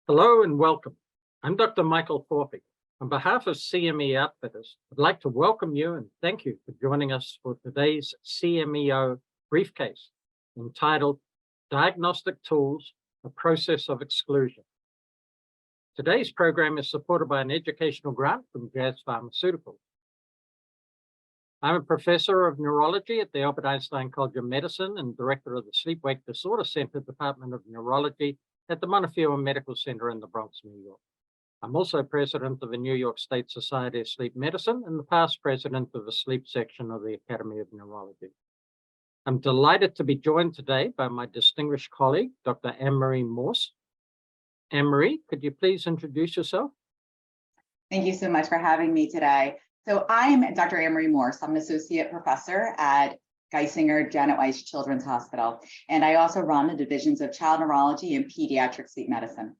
Hello and welcome. I'm Dr. Michael Thorpe. On behalf of CME Outfitters, I'd like to welcome you and thank you for joining us for today's CMEO briefcase entitled Diagnostic Tools, a Process of Exclusion. Today's program is supported by an educational grant from Jazz Pharmaceuticals. I'm a professor of neurology at the Albert Einstein College of Medicine and director of the Sleep-Wake Disorder Center Department of Neurology at the Montefiore Medical Center in the Bronx, New York. I'm also president of the New York State Society of Sleep Medicine and the past president of the sleep section of the Academy of Neurology. I'm delighted to be joined today by my distinguished colleague, Dr. Anne-Marie Morse. Anne-Marie, could you please introduce yourself? Thank you so much for having me today. So I'm Dr. Anne-Marie Morse. I'm an associate professor at Geisinger Janet Weiss Children's Hospital, and I also run the divisions of child neurology and pediatric sleep medicine.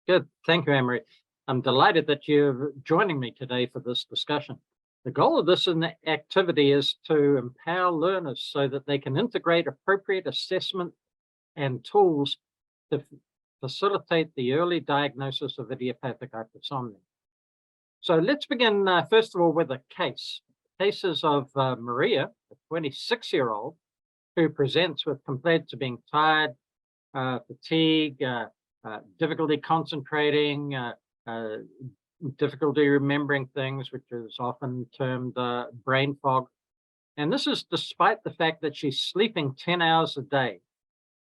Good. Thank you, Anne-Marie. I'm delighted that you're joining me today for this discussion. The goal of this activity is to empower learners so that they can integrate appropriate assessment and tools to facilitate the early diagnosis of idiopathic hypersomnia. So let's begin, first of all, with a case. Cases of Maria, a 26-year-old, who presents with complaints of being tired, fatigue, difficulty concentrating, difficulty remembering things, which is often termed brain fog. And this is despite the fact that she's sleeping 10 hours a day.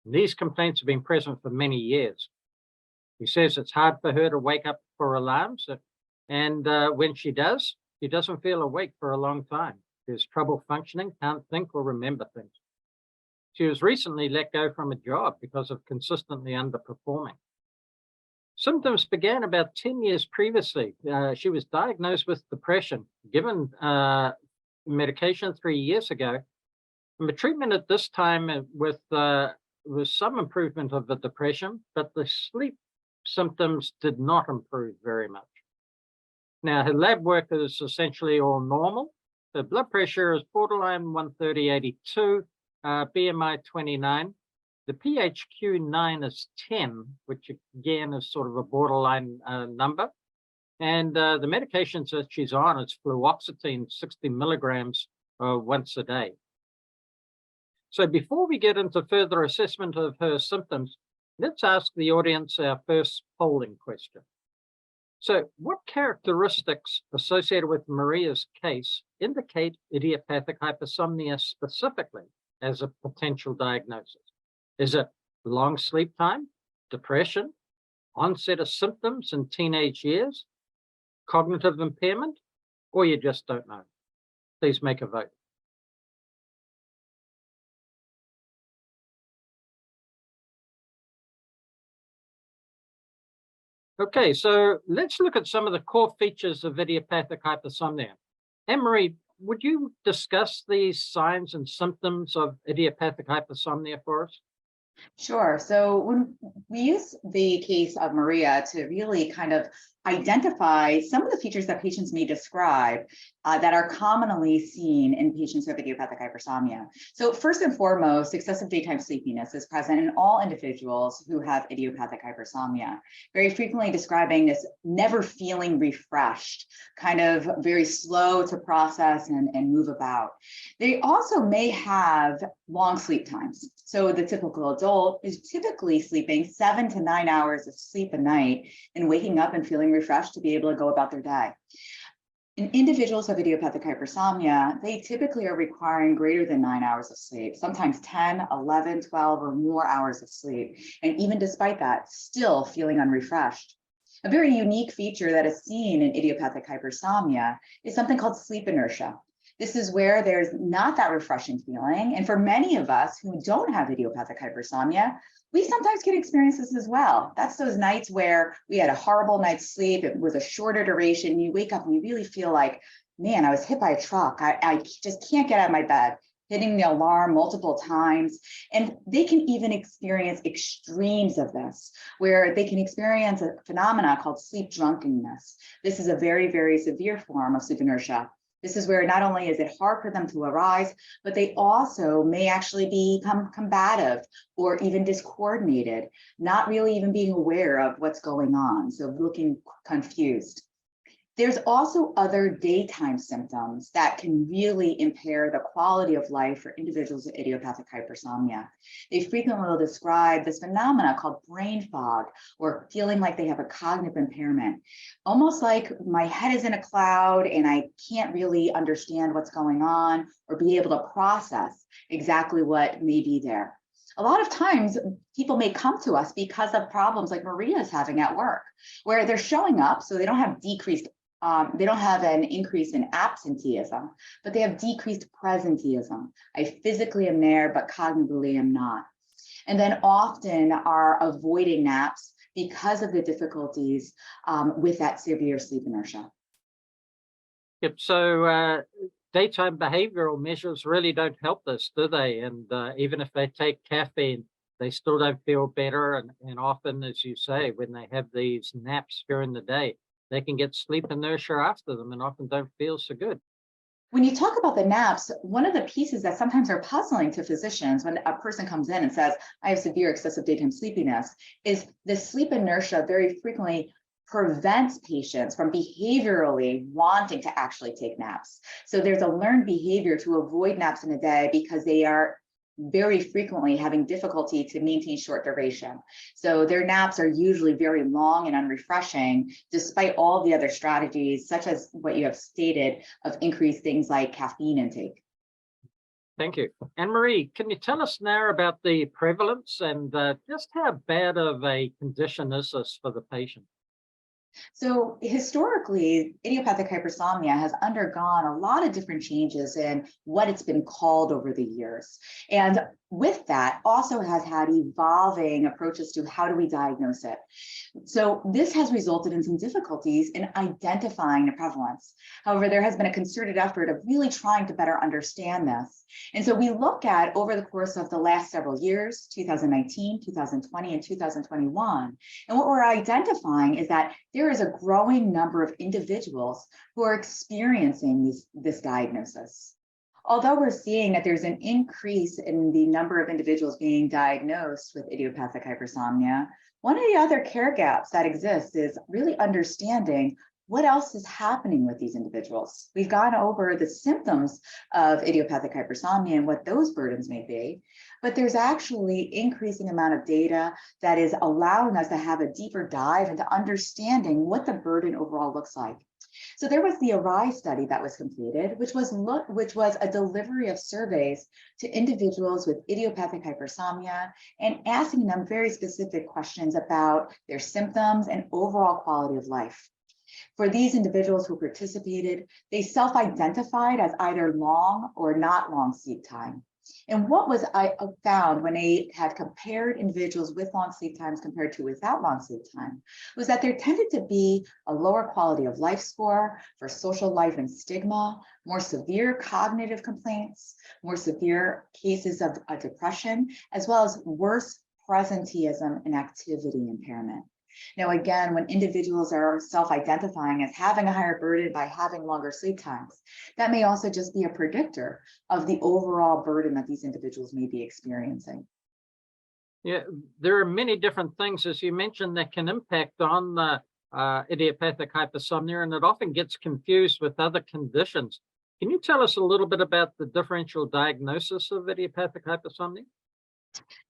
These complaints have been present for many years. She says it's hard for her to wake up for alarms, and when she does, she doesn't feel awake for a long time. She has trouble functioning, can't think or remember things. She was recently let go from a job because of consistently underperforming. Symptoms began about 10 years previously. She was diagnosed with depression, given medication 3 years ago. And the treatment at this time with some improvement of the depression, but the sleep symptoms did not improve very much. Now, her lab work is essentially all normal. Her blood pressure is borderline 130/82, BMI 29. The PHQ-9 is 10, which again is sort of a borderline number. And the medications that she's on is fluoxetine, 60 milligrams once a day. So before we get into further assessment of her symptoms, let's ask the audience our first polling question. So what characteristics associated with Maria's case indicate idiopathic hypersomnia specifically as a potential diagnosis? Is it long sleep time, depression, onset of symptoms in teenage years, cognitive impairment, or you just don't know? Please make a vote. Okay, so let's look at some of the core features of idiopathic hypersomnia. Anne-Marie, would you discuss these signs and symptoms of idiopathic hypersomnia for us? Sure. So when we use the case of Maria to really kind of identify some of the features that patients may describe that are commonly seen in patients with idiopathic hypersomnia. So first and foremost, excessive daytime sleepiness is present in all individuals who have idiopathic hypersomnia, very frequently describing this never feeling refreshed, kind of very slow to process and move about. They also may have long sleep times. So the typical adult is typically sleeping 7 to 9 hours of sleep a night and waking up and feeling refreshed to be able to go about their day. In individuals with idiopathic hypersomnia, they typically are requiring greater than 9 hours of sleep, sometimes 10, 11, 12 or more hours of sleep. And even despite that, still feeling unrefreshed. A very unique feature that is seen in idiopathic hypersomnia is something called sleep inertia. This is where there's not that refreshing feeling. And for many of us who don't have idiopathic hypersomnia, we sometimes can experience this as well. That's those nights where we had a horrible night's sleep. It was a shorter duration. You wake up and you really feel like, man, I was hit by a truck. I just can't get out of my bed, hitting the alarm multiple times. And they can even experience extremes of this, where they can experience a phenomena called sleep drunkenness. This is a very, very severe form of sleep inertia. This is where not only is it hard for them to arise, but they also may actually become combative or even discoordinated, not really even being aware of what's going on, so looking confused. There's also other daytime symptoms that can really impair the quality of life for individuals with idiopathic hypersomnia. They frequently will describe this phenomena called brain fog, or feeling like they have a cognitive impairment, almost like my head is in a cloud and I can't really understand what's going on or be able to process exactly what may be there. A lot of times people may come to us because of problems like Maria is having at work, where they're showing up, so they don't have they don't have an increase in absenteeism, but they have decreased presenteeism. I physically am there, but cognitively am not. And then often are avoiding naps because of the difficulties with that severe sleep inertia. Yep. So daytime behavioral measures really don't help this, do they? And even if they take caffeine, they still don't feel better. And often, as you say, when they have these naps during the day, they can get sleep inertia after them and often don't feel so good. When you talk about the naps, one of the pieces that sometimes are puzzling to physicians when a person comes in and says, I have severe excessive daytime sleepiness, is the sleep inertia very frequently prevents patients from behaviorally wanting to actually take naps. So there's a learned behavior to avoid naps in a day because they are very frequently having difficulty to maintain short duration. So their naps are usually very long and unrefreshing, despite all the other strategies, such as what you have stated, of increased things like caffeine intake. Thank you. Anne-Marie, can you tell us now about the prevalence and just how bad of a condition is this for the patient? So historically, idiopathic hypersomnia has undergone a lot of different changes in what it's been called over the years. And with that also has had evolving approaches to how do we diagnose it. So this has resulted in some difficulties in identifying the prevalence. However, there has been a concerted effort of really trying to better understand this. And so we look at over the course of the last several years, 2019, 2020, and 2021, and what we're identifying is that there is a growing number of individuals who are experiencing this diagnosis. Although we're seeing that there's an increase in the number of individuals being diagnosed with idiopathic hypersomnia, one of the other care gaps that exists is really understanding what else is happening with these individuals. We've gone over the symptoms of idiopathic hypersomnia and what those burdens may be, but there's actually increasing amount of data that is allowing us to have a deeper dive into understanding what the burden overall looks like. So there was the ARISE study that was completed, which was a delivery of surveys to individuals with idiopathic hypersomnia and asking them very specific questions about their symptoms and overall quality of life. For these individuals who participated, they self-identified as either long or not long sleep time. And what was I found when they had compared individuals with long sleep times compared to without long sleep time was that there tended to be a lower quality of life score for social life and stigma, more severe cognitive complaints, more severe cases of depression, as well as worse presenteeism and activity impairment. Now, again, when individuals are self-identifying as having a higher burden by having longer sleep times, that may also just be a predictor of the overall burden that these individuals may be experiencing. Yeah, there are many different things, as you mentioned, that can impact on idiopathic hypersomnia, and it often gets confused with other conditions. Can you tell us a little bit about the differential diagnosis of idiopathic hypersomnia?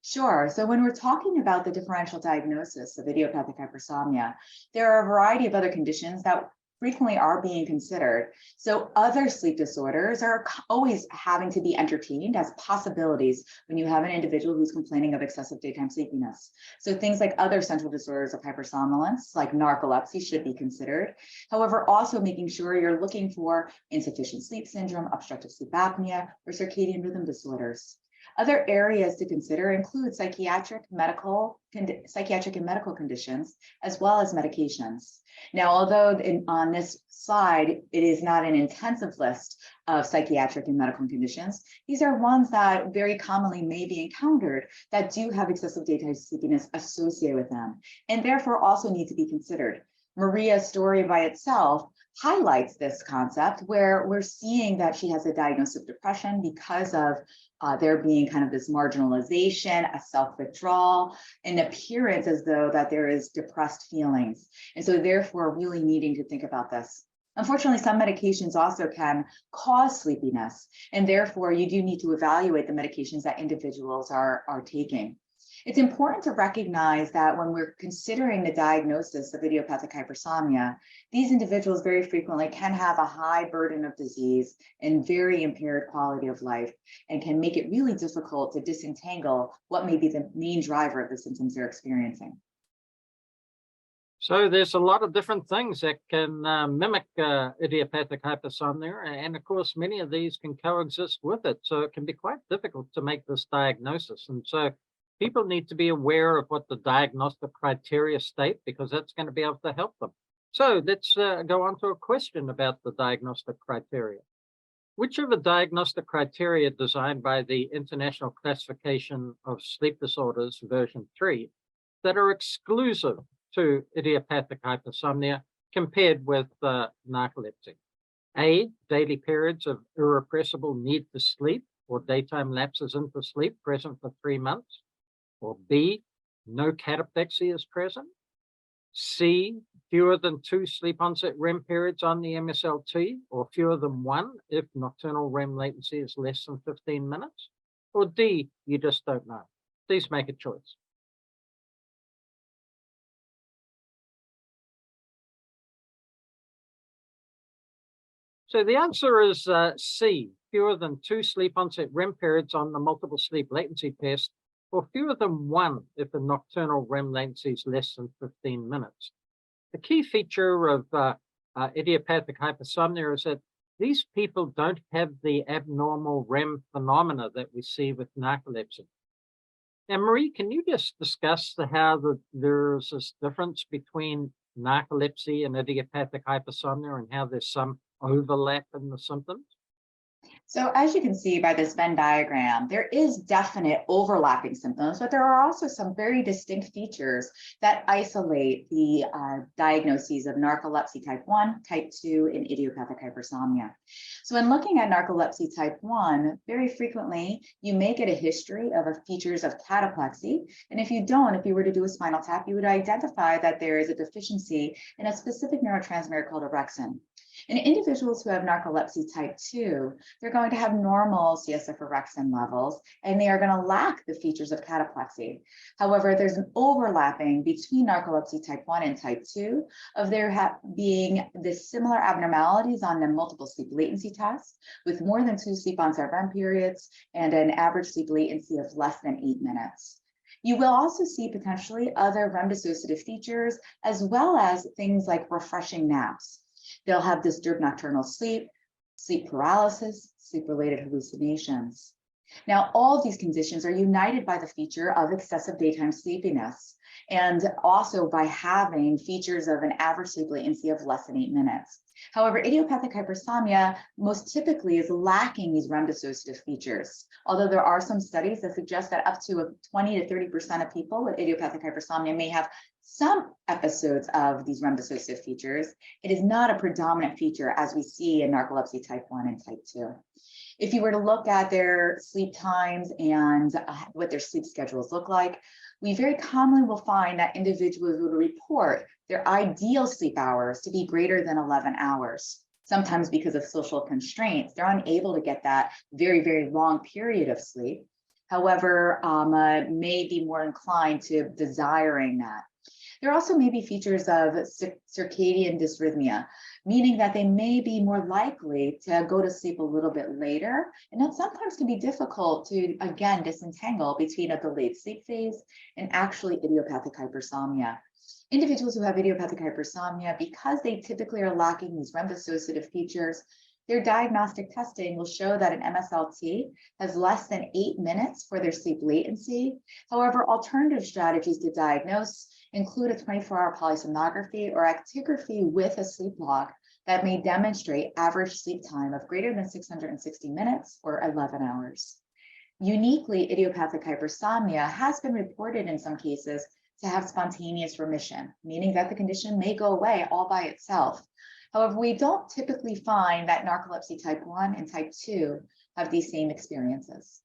Sure. So when we're talking about the differential diagnosis of idiopathic hypersomnia, there are a variety of other conditions that frequently are being considered. So other sleep disorders are always having to be entertained as possibilities when you have an individual who's complaining of excessive daytime sleepiness. So things like other central disorders of hypersomnolence, like narcolepsy, should be considered. However, also making sure you're looking for insufficient sleep syndrome, obstructive sleep apnea, or circadian rhythm disorders. Other areas to consider include psychiatric and medical conditions, as well as medications. Now, although on this slide, it is not an intensive list of psychiatric and medical conditions, these are ones that very commonly may be encountered that do have excessive daytime sleepiness associated with them, and therefore also need to be considered. Maria's story by itself highlights this concept where we're seeing that she has a diagnosis of depression because of there being kind of this marginalization, a self-withdrawal, an appearance as though that there is depressed feelings. And so therefore really needing to think about this. Unfortunately, some medications also can cause sleepiness, and therefore you do need to evaluate the medications that individuals are taking. It's important to recognize that when we're considering the diagnosis of idiopathic hypersomnia, these individuals very frequently can have a high burden of disease and very impaired quality of life, and can make it really difficult to disentangle what may be the main driver of the symptoms they're experiencing. So there's a lot of different things that can mimic idiopathic hypersomnia. And of course, many of these can coexist with it. So it can be quite difficult to make this diagnosis. And so people need to be aware of what the diagnostic criteria state, because that's going to be able to help them. So let's go on to a question about the diagnostic criteria. Which of the diagnostic criteria designed by the International Classification of Sleep Disorders, version 3, that are exclusive to idiopathic hypersomnia compared with narcolepsy? A, daily periods of irrepressible need to sleep or daytime lapses into sleep present for 3 months. Or B, no cataplexy is present. C, fewer than 2 sleep onset REM periods on the MSLT, or fewer than 1 if nocturnal REM latency is less than 15 minutes. Or D, you just don't know. Please make a choice. So the answer is C, fewer than 2 sleep onset REM periods on the multiple sleep latency test, or fewer than 1 if the nocturnal REM latency is less than 15 minutes. The key feature of idiopathic hypersomnia is that these people don't have the abnormal REM phenomena that we see with narcolepsy. And Marie, can you just discuss how there's this difference between narcolepsy and idiopathic hypersomnia and how there's some overlap in the symptoms? So as you can see by this Venn diagram, there is definite overlapping symptoms, but there are also some very distinct features that isolate the diagnoses of narcolepsy type 1, type 2, and idiopathic hypersomnia. So when looking at narcolepsy type 1, very frequently you may get a history of features of cataplexy. And if you don't, if you were to do a spinal tap, you would identify that there is a deficiency in a specific neurotransmitter called orexin. In individuals who have narcolepsy type 2, they're going to have normal CSF orexin levels, and they are going to lack the features of cataplexy. However, there's an overlapping between narcolepsy type 1 and type 2 of there being the similar abnormalities on the multiple sleep latency test, with more than 2 sleep onset REM periods and an average sleep latency of less than 8 minutes. You will also see potentially other REM dissociative features, as well as things like refreshing naps. They'll have disturbed nocturnal sleep, sleep paralysis, sleep-related hallucinations. Now, all of these conditions are united by the feature of excessive daytime sleepiness, and also by having features of an average sleep latency of less than 8 minutes. However, idiopathic hypersomnia most typically is lacking these REM dissociative features. Although there are some studies that suggest that up to 20 to 30% of people with idiopathic hypersomnia may have some episodes of these REM dissociative features, it is not a predominant feature as we see in narcolepsy type 1 and type 2. If you were to look at their sleep times and what their sleep schedules look like, we very commonly will find that individuals will report their ideal sleep hours to be greater than 11 hours. Sometimes because of social constraints, they're unable to get that very, very long period of sleep. However, may be more inclined to desiring that. There also may be features of circadian dysrhythmia, meaning that they may be more likely to go to sleep a little bit later. And that sometimes can be difficult to, again, disentangle between a delayed sleep phase and actually idiopathic hypersomnia. Individuals who have idiopathic hypersomnia, because they typically are lacking these REM dissociative features, their diagnostic testing will show that an MSLT has less than 8 minutes for their sleep latency. However, alternative strategies to diagnose include a 24-hour polysomnography or actigraphy with a sleep log that may demonstrate average sleep time of greater than 660 minutes or 11 hours. Uniquely, idiopathic hypersomnia has been reported in some cases to have spontaneous remission, meaning that the condition may go away all by itself. However, we don't typically find that narcolepsy type 1 and type 2 have these same experiences.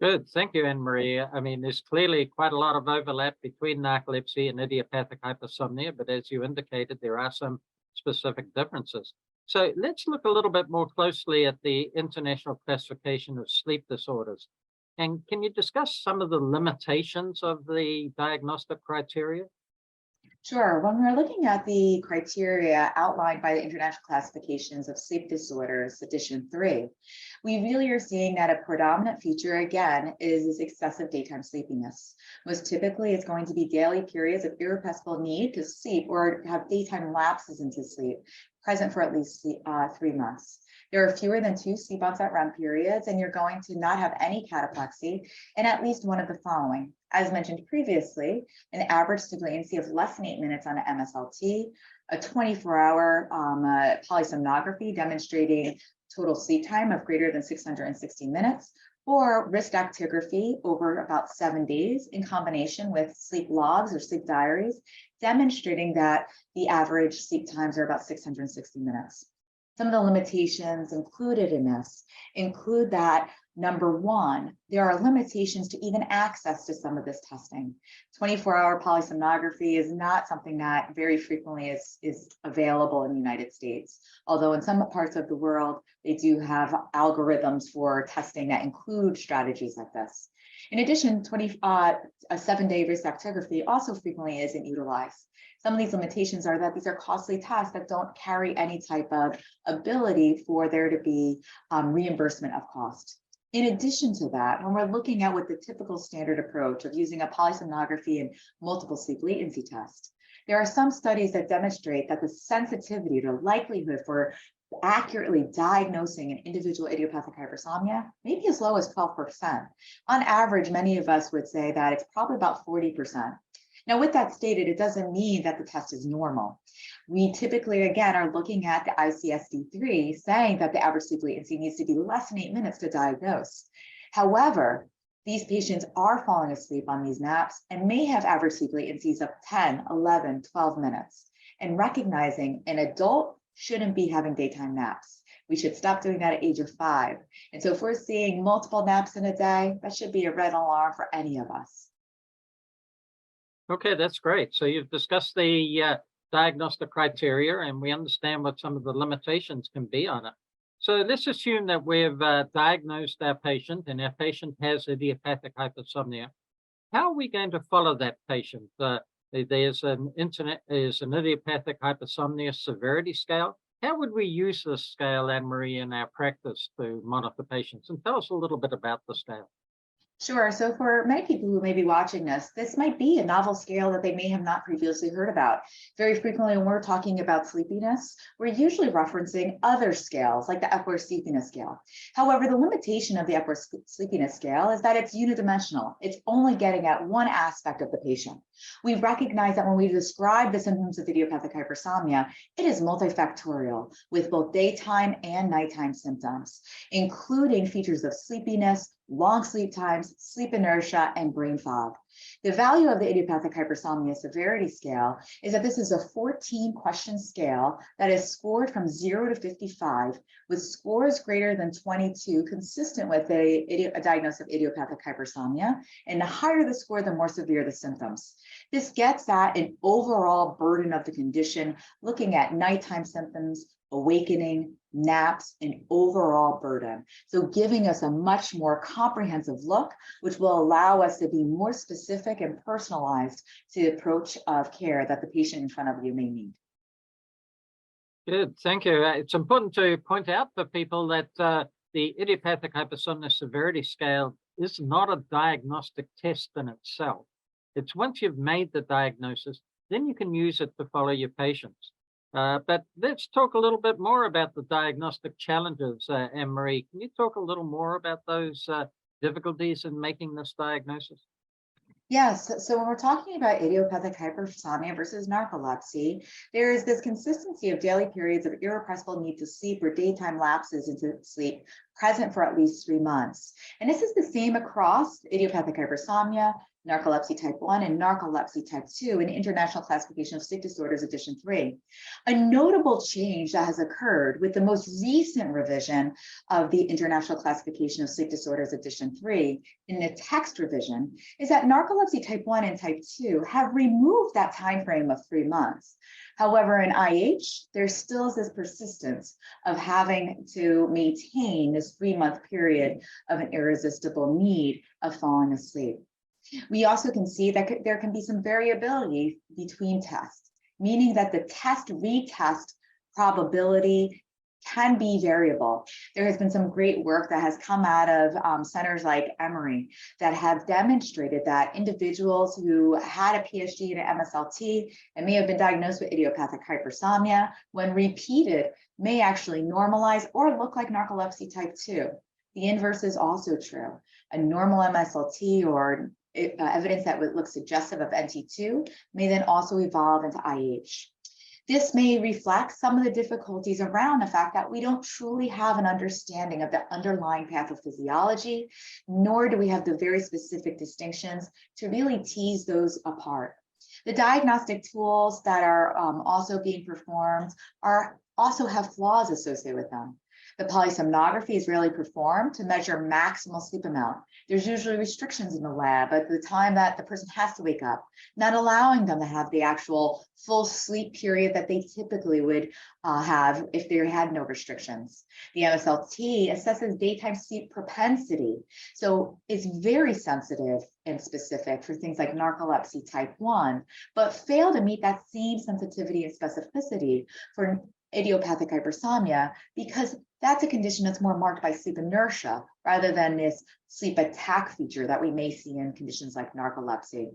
Good. Thank you, Anne Marie. I mean, there's clearly quite a lot of overlap between narcolepsy and idiopathic hypersomnia, but as you indicated, there are some specific differences. So let's look a little bit more closely at the International Classification of Sleep Disorders. And can you discuss some of the limitations of the diagnostic criteria? Sure. When we're looking at the criteria outlined by the International Classifications of Sleep Disorders, Edition 3, we really are seeing that a predominant feature, again, is excessive daytime sleepiness. Most typically, it's going to be daily periods of irrepressible need to sleep or have daytime lapses into sleep, present for at least 3 months. There are fewer than 2 sleep onset REM periods, and you're going to not have any cataplexy in at least one of the following. As mentioned previously, an average sleep latency of less than 8 minutes on an MSLT, a 24-hour polysomnography demonstrating total sleep time of greater than 660 minutes, or wrist actigraphy over about 7 days in combination with sleep logs or sleep diaries, demonstrating that the average sleep times are about 660 minutes. Some of the limitations included in this include that, number one, there are limitations to even access to some of this testing. 24-hour polysomnography is not something that very frequently is available in the United States, although in some parts of the world, they do have algorithms for testing that include strategies like this. In addition, a 7-day wrist actigraphy also frequently isn't utilized. Some of these limitations are that these are costly tests that don't carry any type of ability for there to be reimbursement of cost. In addition to that, when we're looking at what the typical standard approach of using a polysomnography and multiple sleep latency test, there are some studies that demonstrate that the sensitivity to likelihood for accurately diagnosing an individual idiopathic hypersomnia may be as low as 12%. On average, many of us would say that it's probably about 40%. Now, with that stated, it doesn't mean that the test is normal. We typically, again, are looking at the ICSD-3 saying that the average sleep latency needs to be less than 8 minutes to diagnose. However, these patients are falling asleep on these naps and may have average sleep latencies of 10, 11, 12 minutes. And recognizing an adult shouldn't be having daytime naps. We should stop doing that at age of 5. And so if we're seeing multiple naps in a day, that should be a red alarm for any of us. Okay, that's great. So you've discussed the diagnostic criteria, and we understand what some of the limitations can be on it. So let's assume that we've diagnosed our patient and our patient has idiopathic hypersomnia. How are we going to follow that patient? There's an idiopathic hypersomnia severity scale. How would we use this scale, Anne-Marie, in our practice to monitor patients? And tell us a little bit about the scale. Sure. So for many people who may be watching this might be a novel scale that they may have not previously heard about. Very frequently, when we're talking about sleepiness, we're usually referencing other scales like the Epworth Sleepiness Scale. However, the limitation of the Epworth Sleepiness Scale is that it's unidimensional. It's only getting at one aspect of the patient. We recognize that when we describe the symptoms of idiopathic hypersomnia, it is multifactorial with both daytime and nighttime symptoms, including features of sleepiness, long sleep times, sleep inertia, and brain fog. The value of the idiopathic hypersomnia severity scale is that this is a 14-question scale that is scored from 0 to 55, with scores greater than 22 consistent with a diagnosis of idiopathic hypersomnia. And the higher the score, the more severe the symptoms. This gets at an overall burden of the condition, looking at nighttime symptoms, awakening, naps, and overall burden. So giving us a much more comprehensive look, which will allow us to be more specific and personalized to the approach of care that the patient in front of you may need. Good, thank you. It's important to point out for people that the idiopathic hypersomnia severity scale is not a diagnostic test in itself. It's once you've made the diagnosis, then you can use it to follow your patients. But let's talk a little bit more about the diagnostic challenges, Anne-Marie. Can you talk a little more about those difficulties in making this diagnosis? Yes, so when we're talking about idiopathic hypersomnia versus narcolepsy, there is this consistency of daily periods of irrepressible need to sleep or daytime lapses into sleep present for at least 3 months. And this is the same across idiopathic hypersomnia, narcolepsy type 1 and narcolepsy type 2 in International Classification of Sleep Disorders, edition 3. A notable change that has occurred with the most recent revision of the International Classification of Sleep Disorders, edition 3, in the text revision, is that narcolepsy type 1 and type 2 have removed that time frame of 3 months. However, in IH, there still is this persistence of having to maintain this 3-month period of an irresistible need of falling asleep. We also can see that there can be some variability between tests, meaning that the test-retest probability can be variable. There has been some great work that has come out of centers like Emory that have demonstrated that individuals who had a PhD and an MSLT and may have been diagnosed with idiopathic hypersomnia, when repeated, may actually normalize or look like narcolepsy type 2. The inverse is also true. A normal MSLT or evidence that would look suggestive of NT2 may then also evolve into IH. This may reflect some of the difficulties around the fact that we don't truly have an understanding of the underlying pathophysiology, nor do we have the very specific distinctions to really tease those apart. The diagnostic tools that are also being performed also have flaws associated with them. The polysomnography is rarely performed to measure maximal sleep amount. There's usually restrictions in the lab at the time that the person has to wake up, not allowing them to have the actual full sleep period that they typically would have if they had no restrictions. The MSLT assesses daytime sleep propensity, so it's very sensitive and specific for things like narcolepsy type 1, but fail to meet that same sensitivity and specificity for idiopathic hypersomnia, because that's a condition that's more marked by sleep inertia rather than this sleep attack feature that we may see in conditions like narcolepsy.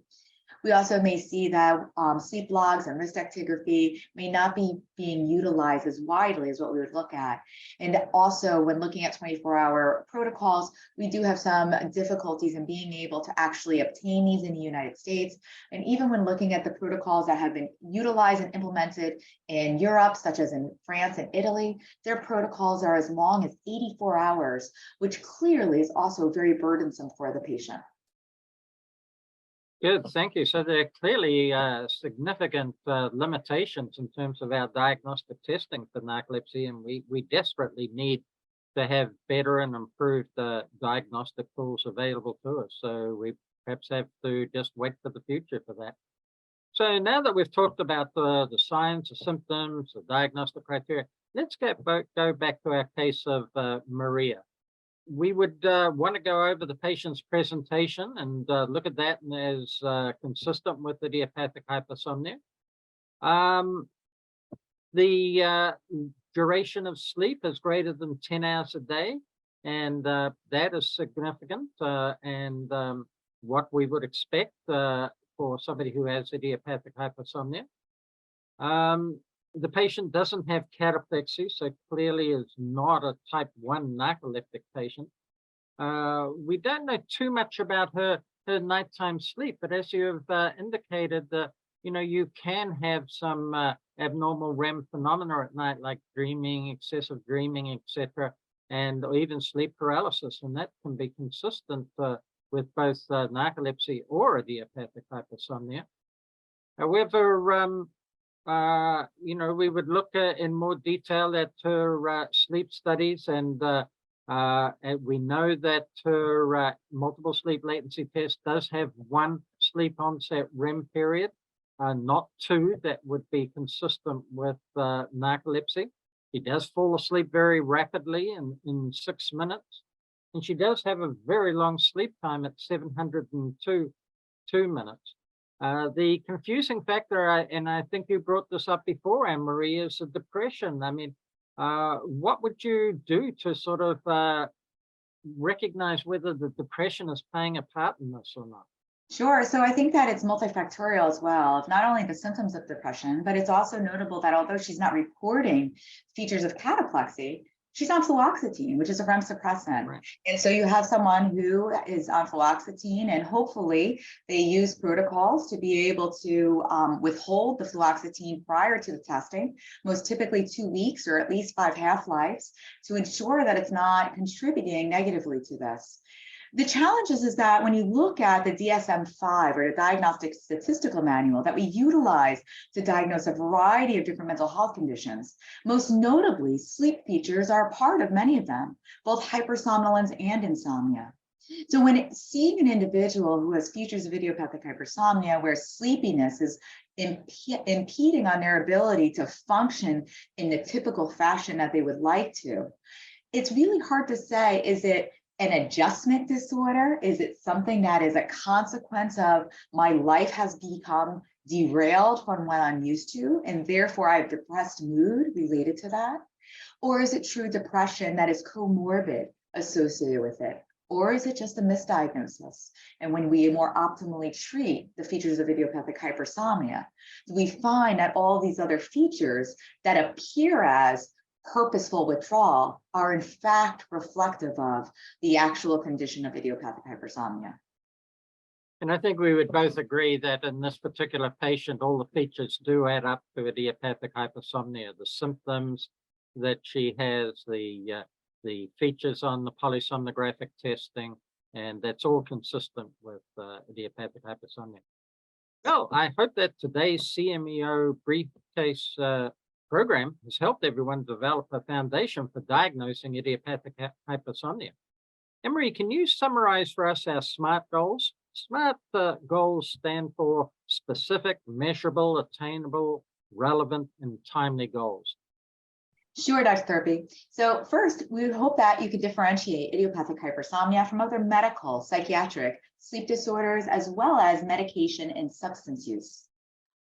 We also may see that sleep logs and wrist actigraphy may not be being utilized as widely as what we would look at. And also when looking at 24-hour protocols, we do have some difficulties in being able to actually obtain these in the United States. And even when looking at the protocols that have been utilized and implemented in Europe, such as in France and Italy, their protocols are as long as 84 hours, which clearly is also very burdensome for the patient. Good, thank you. So there are clearly significant limitations in terms of our diagnostic testing for narcolepsy, and we desperately need to have better and improved diagnostic tools available to us. So we perhaps have to just wait for the future for that. So now that we've talked about the signs, the symptoms, the diagnostic criteria, let's go back to our case of Maria. We would want to go over the patient's presentation and look at that as consistent with idiopathic hypersomnia. The duration of sleep is greater than 10 hours a day, and that is significant and what we would expect for somebody who has idiopathic hypersomnia. The patient doesn't have cataplexy, so clearly is not a type 1 narcoleptic patient. We don't know too much about her nighttime sleep, but as you have indicated, you can have some abnormal REM phenomena at night, like dreaming, excessive dreaming, etc., and even sleep paralysis, and that can be consistent with both narcolepsy or idiopathic hypersomnia. However, we would look in more detail at her sleep studies, and we know that her multiple sleep latency test does have 1 sleep onset REM period, not 2 that would be consistent with narcolepsy. She does fall asleep very rapidly in 6 minutes, and she does have a very long sleep time at 702 minutes. The confusing factor, and I think you brought this up before, Anne-Marie, is the depression. I mean, what would you do to sort of recognize whether the depression is playing a part in this or not? Sure. So I think that it's multifactorial as well, of not only the symptoms of depression, but it's also notable that although she's not reporting features of cataplexy, she's on fluoxetine, which is a REM suppressant. Right. And so you have someone who is on fluoxetine, and hopefully they use protocols to be able to withhold the fluoxetine prior to the testing, most typically 2 weeks or at least 5 half-lives, to ensure that it's not contributing negatively to this. The challenge is that when you look at the DSM-5 or the Diagnostic Statistical Manual that we utilize to diagnose a variety of different mental health conditions, most notably sleep features are a part of many of them, both hypersomnolence and insomnia. So when seeing an individual who has features of idiopathic hypersomnia where sleepiness is impeding on their ability to function in the typical fashion that they would like to, it's really hard to say, is it an adjustment disorder? Is it something that is a consequence of my life has become derailed from what I'm used to, and therefore I have depressed mood related to that? Or is it true depression that is comorbid associated with it? Or is it just a misdiagnosis? And when we more optimally treat the features of idiopathic hypersomnia, we find that all these other features that appear as purposeful withdrawal are in fact reflective of the actual condition of idiopathic hypersomnia. And I think we would both agree that in this particular patient, all the features do add up to idiopathic hypersomnia. The symptoms that she has, the features on the polysomnographic testing, and that's all consistent with idiopathic hypersomnia. Well, I hope that today's CMEO briefcase program has helped everyone develop a foundation for diagnosing idiopathic hypersomnia. Emery, can you summarize for us our SMART goals? SMART goals stand for specific, measurable, attainable, relevant, and timely goals. Sure, Dr. Thurpey. So first, we would hope that you could differentiate idiopathic hypersomnia from other medical, psychiatric, sleep disorders, as well as medication and substance use.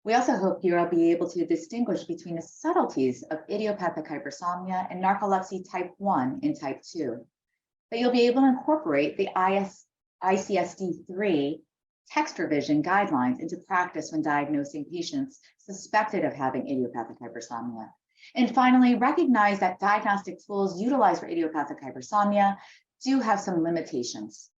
We also hope you'll be able to distinguish between the subtleties of idiopathic hypersomnia and narcolepsy type 1 and type 2. That you'll be able to incorporate the ICSD-3 text revision guidelines into practice when diagnosing patients suspected of having idiopathic hypersomnia. And finally, recognize that diagnostic tools utilized for idiopathic hypersomnia do have some limitations.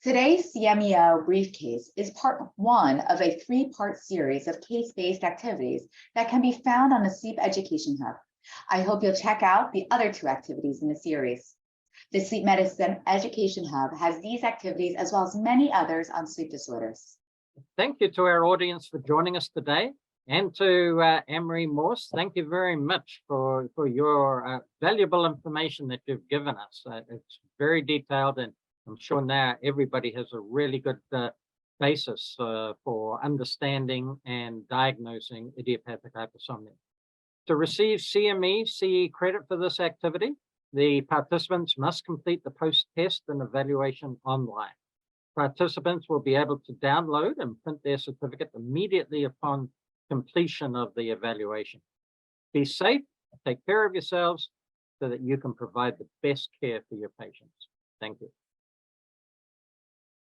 Today's CMEO briefcase is part one of a three-part series of case-based activities that can be found on the Sleep Education Hub. I hope you'll check out the other two activities in the series. The Sleep Medicine Education Hub has these activities as well as many others on sleep disorders. Thank you to our audience for joining us today. And to Emery Morse, thank you very much for your valuable information that you've given us. It's very detailed, and I'm sure now everybody has a really good basis for understanding and diagnosing idiopathic hypersomnia. To receive CME CE credit for this activity, the participants must complete the post-test and evaluation online. Participants will be able to download and print their certificate immediately upon completion of the evaluation. Be safe, take care of yourselves so that you can provide the best care for your patients. Thank you.